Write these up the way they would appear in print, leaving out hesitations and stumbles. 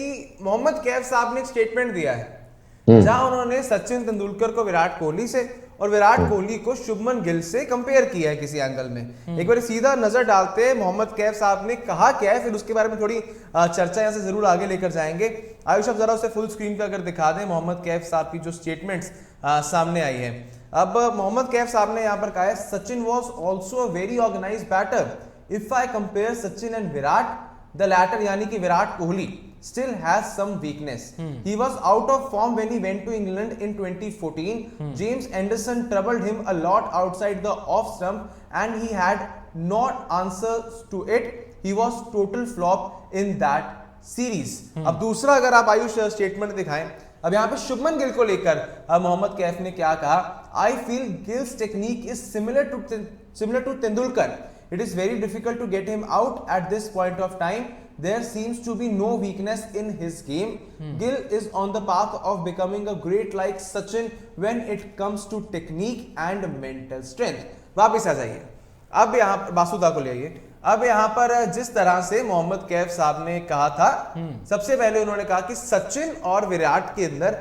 कि मोहम्मद कैफ साहब ने एक स्टेटमेंट दिया है जहां उन्होंने सचिन तेंदुलकर को विराट कोहली से और विराट कोहली को शुभमन गिल से कंपेयर किया है किसी एंगल में। एक बार सीधा नजर डालते हैं मोहम्मद कैफ साहब ने कहा क्या है, फिर उसके बारे में थोड़ी चर्चा यहां से जरूर आगे लेकर जाएंगे। आयुष आप जरा उसे फुल स्क्रीन पे अगर दिखा दें मोहम्मद कैफ साहब की जो स्टेटमेंट्स सामने आई है। अब मोहम्मद कैफ साहब ने यहाँ पर कहा है, Sachin was also a very organise batter. If I compare Sachin and Virat, the latter यानी कि Virat Kohli still has some weakness. He was out of form when he went to England in 2014. James Anderson troubled him a lot outside the off stump and he had not answers to it. He was total flop in that series. अब दूसरा अगर आप Ayush statement दिखाएं, अब यहाँ पे शुभमन गिल को लेकर मोहम्मद कैफ ने क्या कहा, I feel Gill's technique is similar to Tendulkar. It is very difficult to get him out at this point of time. There seems to be no weakness in his game. Gill is on the path of becoming a great like Sachin when it comes to technique and mental strength. वापिस आ जाइए, अब यहाँ बासुदा को ले आइए। अब यहाँ पर जिस तरह से मोहम्मद कैफ साहब ने कहा था, सबसे पहले उन्होंने कहा कि सचिन और विराट के अंदर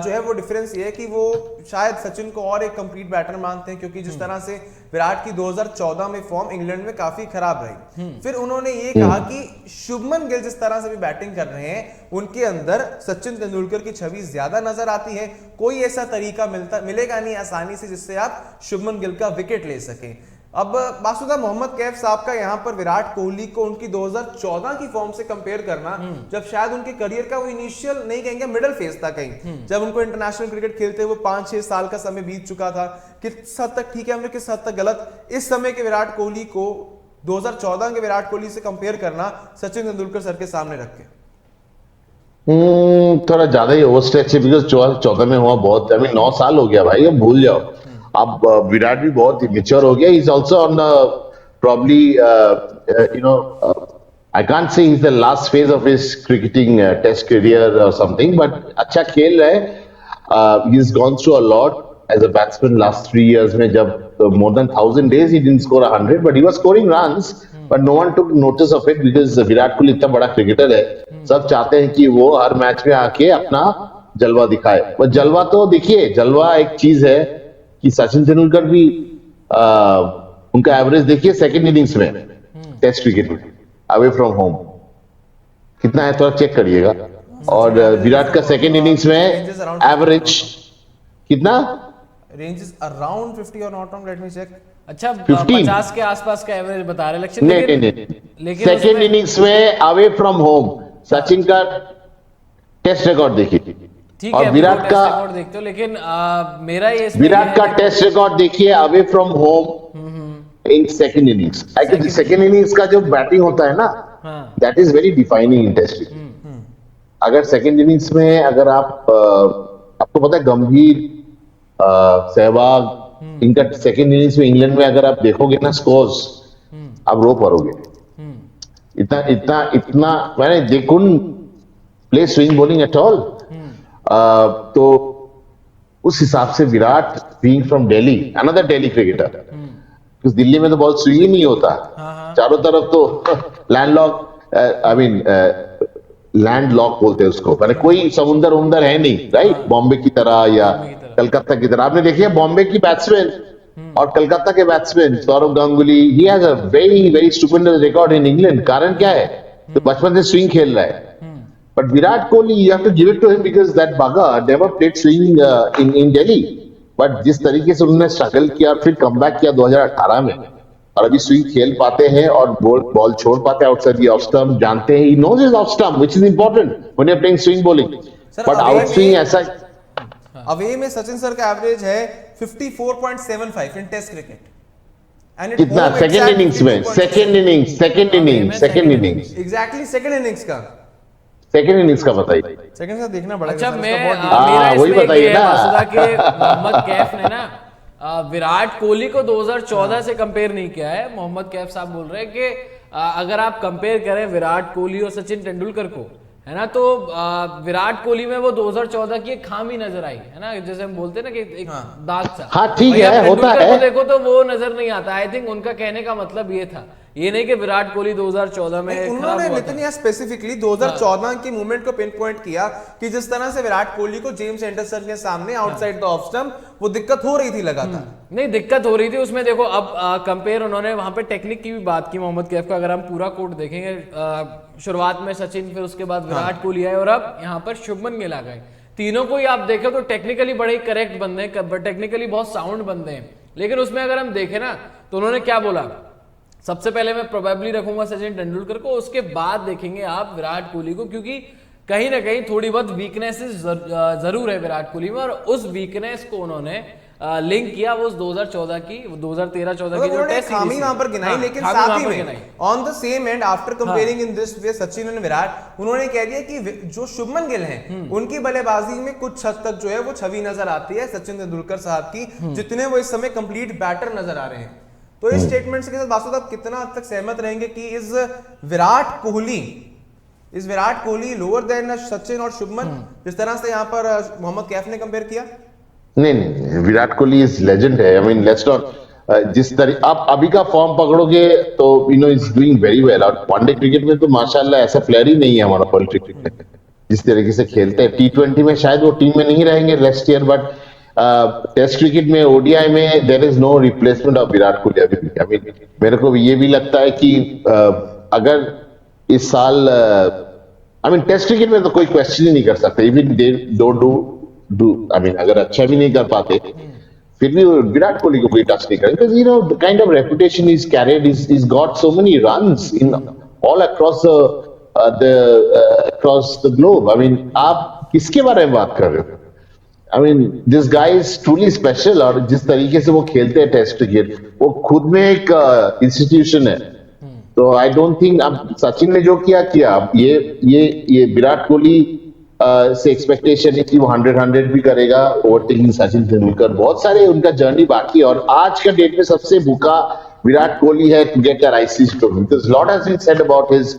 जो है वो डिफरेंस ये है कि वो शायद सचिन को और एक कंप्लीट बैटर मानते हैं, क्योंकि जिस तरह से विराट की 2014 में फॉर्म इंग्लैंड में काफी खराब रही। फिर उन्होंने ये कहा कि शुभमन गिल जिस तरह से भी बैटिंग कर रहे हैं, उनके अंदर सचिन तेंदुलकर की छवि ज्यादा नजर आती है। कोई ऐसा तरीका मिलेगा नहीं आसानी से जिससे आप शुभमन गिल का विकेट ले सके। अब बासुदा, मोहम्मद कैफ साहब का यहाँ पर विराट कोहली को उनकी 2014 की फॉर्म से कंपेयर करना, जब शायद उनके करियर का वो इनिशियल नहीं कहेंगे मिडिल फेज था कहीं, जब उनको इंटरनेशनल क्रिकेट खेलते हुए 5-6 साल का समय बीत चुका था, किस हद तक ठीक है हमने, किस हद तक गलत, इस समय के विराट कोहली को 2014 के विराट कोहली से कंपेयर करना सचिन तेंदुलकर सर के सामने रख के थोड़ा ज्यादा ही ओवरस्ट्रेच है, बिकॉज 14 में हुआ बहुत, 9 साल हो गया भाई, अब भूल जाओ। अब विराट भी बहुत मेच्योर हो गया, is also on probably I can't say is the last phase of his cricketing test career और समथिंग, बट अच्छा खेल रहा है। He is gone through a lot as a batsman last 3 years में, जब more than 1000 days he didn't score 100, but he was scoring runs, but no one took notice of it because Virat Kohli इतना बड़ा cricketer है, सब चाहते हैं कि वो हर मैच में आके अपना जलवा दिखाए। पर जलवा तो देखिए, जलवा एक चीज है कि सचिन तेंदुलकर भी उनका एवरेज देखिए सेकंड इनिंग्स में टेस्ट क्रिकेट में अवे फ्रॉम होम कितना है, थोड़ा चेक करिएगा। और विराट का सेकंड इनिंग्स में एवरेज कितना, रेंजेस अराउंड 50 और not wrong, let me check. अच्छा 50 के आसपास का एवरेज बता रहे लक्ष्य, लेकिन सेकंड इनिंग्स में अवे फ्रॉम होम सचिन का टेस्ट रिकॉर्ड देखिए, ठीक और है, विराट का रिकॉर्ड देखते हो, लेकिन मेरा ये विराट का टेस्ट रिकॉर्ड देखिए away from home in second innings. Actually second innings का जो बैटिंग होता है ना, that is very defining in test cricket. अगर सेकंड इनिंग्स में अगर आप आपको पता है गंभीर, सहवाग, इनका सेकंड इनिंग्स में इंग्लैंड में अगर आप देखोगे ना स्कोर्स, आप रो पड़ोगे। इतना इतना इतना मैंने they couldn't play swing bowling at all. तो उस हिसाब से Virat being from Delhi, another Delhi cricketer, क्योंकि दिल्ली में तो बहुत स्विंग ही नहीं होता, चारों तरफ तो landlock, I mean land lock बोलते हैं उसको, मैंने कोई समुंदर उमंदर है नहीं, राइट, बॉम्बे की तरह या कलकत्ता की तरह। आपने देखिए बॉम्बे की बैट्समैन और कलकत्ता के batsman Sourav Ganguly, he has a very very stupendous record in England. कारण क्या है, तो बचपन से स्विंग खेल रहा है। But Virat Kohli, you have to give it to him because that bugger never played swing in Delhi. But जिस तरीके से उन्होंने स्ट्रगल किया और फिर कमबैक किया 2018 में, और अभी स्विंग खेल पाते हैं और बॉल छोड़ पाते हैं आउटसाइड द ऑफ स्टंप, जानते हैं he knows his off stump, which is important when you're playing swing bowling. But out swing ऐसा, अवे में सचिन सर का एवरेज है 54.75 इन टेस्ट क्रिकेट। कितना सेकंड इनिंग्स में, second innings exactly second innings का, second innings का बताइए, सेकंड का देखना पड़ेगा। अच्छा मेरा वही बताइए ना, मोहम्मद कैफ ने ना विराट कोहली को 2014 से कंपेयर नहीं किया है। मोहम्मद कैफ साहब बोल रहे हैं कि अगर आप कंपेयर करें विराट कोहली और सचिन तेंदुलकर को, है ना, तो विराट कोहली में वो 2014 की एक खामी नजर आई, है ना, जैसे हम बोलते हैं ना कि एक दाग सा। हाँ ठीक है, होता है, देखो तो वो नजर नहीं आता। आई थिंक उनका कहने का मतलब ये था ये नहीं कि विराट कोहली 2014 में खराब उन्होंने हुआ था। नितिन स्पेसिफिकली 2014 की मूवमेंट को पिन पॉइंट किया कि जिस तरह से विराट कोहली को जेम्स एंडरसन के सामने आउटसाइड द ऑफ स्टंप वो दिक्कत हो रही थी लगातार। नहीं, दिक्कत हो रही थी उसमें। देखो अब कंपेयर उन्होंने वहां पे टेक्निक की भी बात की मोहम्मद कैफ का। अगर हम पूरा कोर्ट देखेंगे, शुरुआत में सचिन, फिर उसके बाद विराट कोहली आए और अब यहाँ पर शुभमन गिल आ गए। तीनों को ही आप देखें तो टेक्निकली बड़े करेक्ट बंदे हैं, टेक्निकली बहुत साउंड बंदे हैं, लेकिन उसमें अगर हम देखें ना तो उन्होंने क्या बोला, सबसे पहले मैं प्रोबेबली रखूंगा सचिन तेंदुलकर को, उसके बाद देखेंगे आप विराट कोहली को, क्योंकि कहीं ना कहीं थोड़ी बहुत वीकनेसेस जरूर है विराट कोहली में, और उस वीकनेस को उन्होंने लिंक किया वो 2014 की, 2013-14 की जो टेस्ट खामी वहां पर गिनाई, लेकिन साथ ही में on the same and after comparing in this way Sachin and Virat, उन्होंने कह दिया कि जो शुभमन गिल हैं उनकी बल्लेबाजी में कुछ हद तक जो है वो छवि नजर आती है सचिन तेंदुलकर साहब की, जितने वो इस समय कंप्लीट बैटर नजर आ रहे हैं। तो इस स्टेटमेंट के साथ बासुद आप कितना हद तक सहमत रहेंगे कि is Virat Kohli lower than Sachin और शुभमन, जिस तरह से यहाँ पर मोहम्मद कैफ ने कंपेयर किया? नहीं, विराट कोहली इज लेजेंड है। आई मीन लेट्स नॉट, जिस तरह आप अभी का फॉर्म पकड़ोगे तो you know is doing very well, और वनडे क्रिकेट में तो माशाल्लाह ऐसा प्लेयर ही नहीं है हमारा वर्ल्ड क्रिकेट में जिस तरीके से खेलते हैं। T20 में शायद वो टीम में नहीं रहेंगे next year, but test cricket में, ओडीआई में there is no replacement of Virat Kohli अभी। आई मीन मेरे को ये भी लगता है कि अगर इस साल आई मीन टेस्ट क्रिकेट में तो कोई क्वेश्चन ही नहीं कर सकते, even they don't do I mean अगर अच्छा भी नहीं कर पाते फिर भी विराट कोहली को कोई टच नहीं करेंगे, because you know the kind of reputation is carried, is got so many runs in all across the globe. I mean आप किसके बारे में बात कर रहे हो? I mean this guy is truly special, और जिस तरीके से वो खेलते हैं टेस्ट क्रिकेट, वो खुद में एक इंस्टीट्यूशन है। तो आई डोंट थिंक अब सचिन ने जो किया अब ये विराट कोहली से एक्सपेक्टेशन है कि वो 100 भी करेगा, ओवरटेकिंग सचिन तेंदुलकर। बहुत सारे उनका जर्नी बाकी है, और आज का डेट में सबसे भूखा विराट कोहली है to get a ICC trophy, because lot has been said about his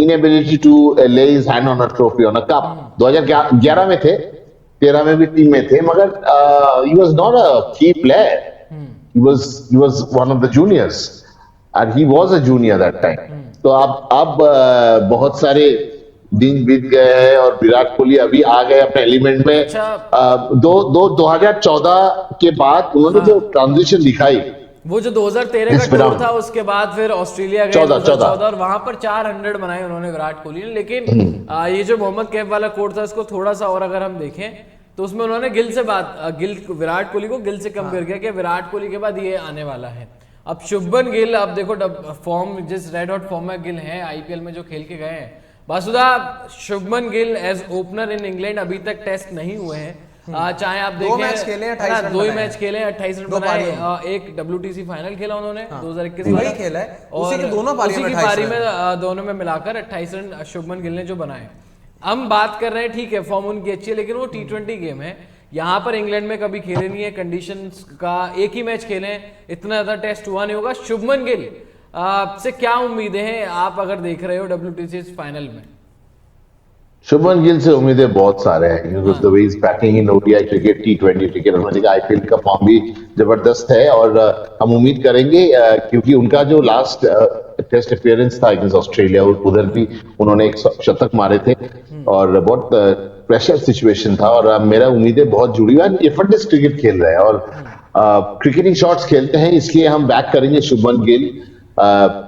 inability to lay his hand on a trophy on a cup. 2011 में थे, 13 में भी टीम में थे, मगर ही वाज नॉट अ की player, he was one of the juniors and he was a junior that time। तो अब बहुत सारे दिन बीत गए हैं और विराट कोहली अभी आ गए अपने एलिमेंट में। 2014 के बाद उन्होंने जो ट्रांजिशन दिखाई, वो जो 2013 का टूर था, उसके बाद फिर ऑस्ट्रेलिया गए 2014 और वहां पर 400 बनाए उन्होंने विराट कोहली ने। लेकिन ये जो मोहम्मद कैफ वाला कोड था, इसको थोड़ा सा और अगर हम देखें तो उसमें उन्होंने विराट कोहली को गिल से कंपेयर किया कि विराट कोहली के बाद ये आने वाला है। अब शुभमन गिल, अब देखो फॉर्म, जिस रेड हॉट फॉर्म में गिल है आईपीएल में जो खेल के गए हैं, वासुदा Shubman Gill as opener in England अभी तक टेस्ट नहीं हुए हैं। चाहे आप देखें 2 मैच खेले, 28 रन बनाए, एक WTC फाइनल खेला उन्होंने 2021 में खेला है, और उसी की पारी में दोनों में मिलाकर 28 रन शुभमन गिल ने जो बनाए। हम बात कर रहे हैं, ठीक है फॉर्म उनकी अच्छी है, लेकिन वो T20 गेम है, यहाँ पर इंग्लैंड में कभी खेले नहीं है, कंडीशंस का एक ही मैच खेले, इतना ज्यादा टेस्ट हुआ नहीं होगा। शुभमन गिल से क्या उम्मीदें हैं आप अगर देख रहे हो WTC फाइनल में? शुभमन गिल से उम्मीदें बहुत सारे हैं, the way is batting in ODI cricket, T20 cricket, हमारे आईपीएल का फॉर्म भी जबरदस्त है, और हम उम्मीद करेंगे क्योंकि उनका जो लास्ट टेस्ट अपीयरेंस था अगेंस्ट ऑस्ट्रेलिया, उधर भी उन्होंने एक शतक मारे थे और बहुत प्रेशर सिचुएशन था, और मेरा उम्मीदें बहुत जुड़ी हुई है। एफर्टलेस क्रिकेट खेल रहे हैं और क्रिकेटिंग शॉट्स खेलते हैं, इसलिए हम बैक करेंगे Shubman Gill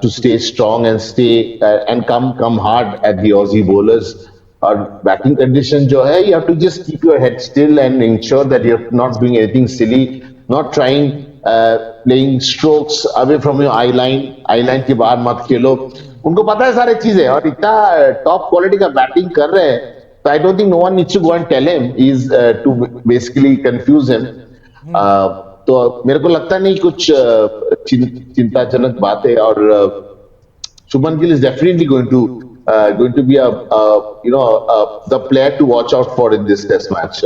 to stay strong and stay and come hard at the Aussie bowlers. और बैटिंग कंडीशन जो है, you have to just keep your head still and ensure that you're not doing anything silly, not trying playing strokes away from your eye line के बाहर मत खेलो। उनको पता है सारी चीजें, और इतना टॉप क्वालिटी का बैटिंग कर रहे हैं, तो I don't think no one needs to go and tell him is to basically confuse him। तो मेरे को लगता नहीं कुछ चिंताजनक बात है, और Shubman Gill is definitely going to be the player to watch out for in this test match।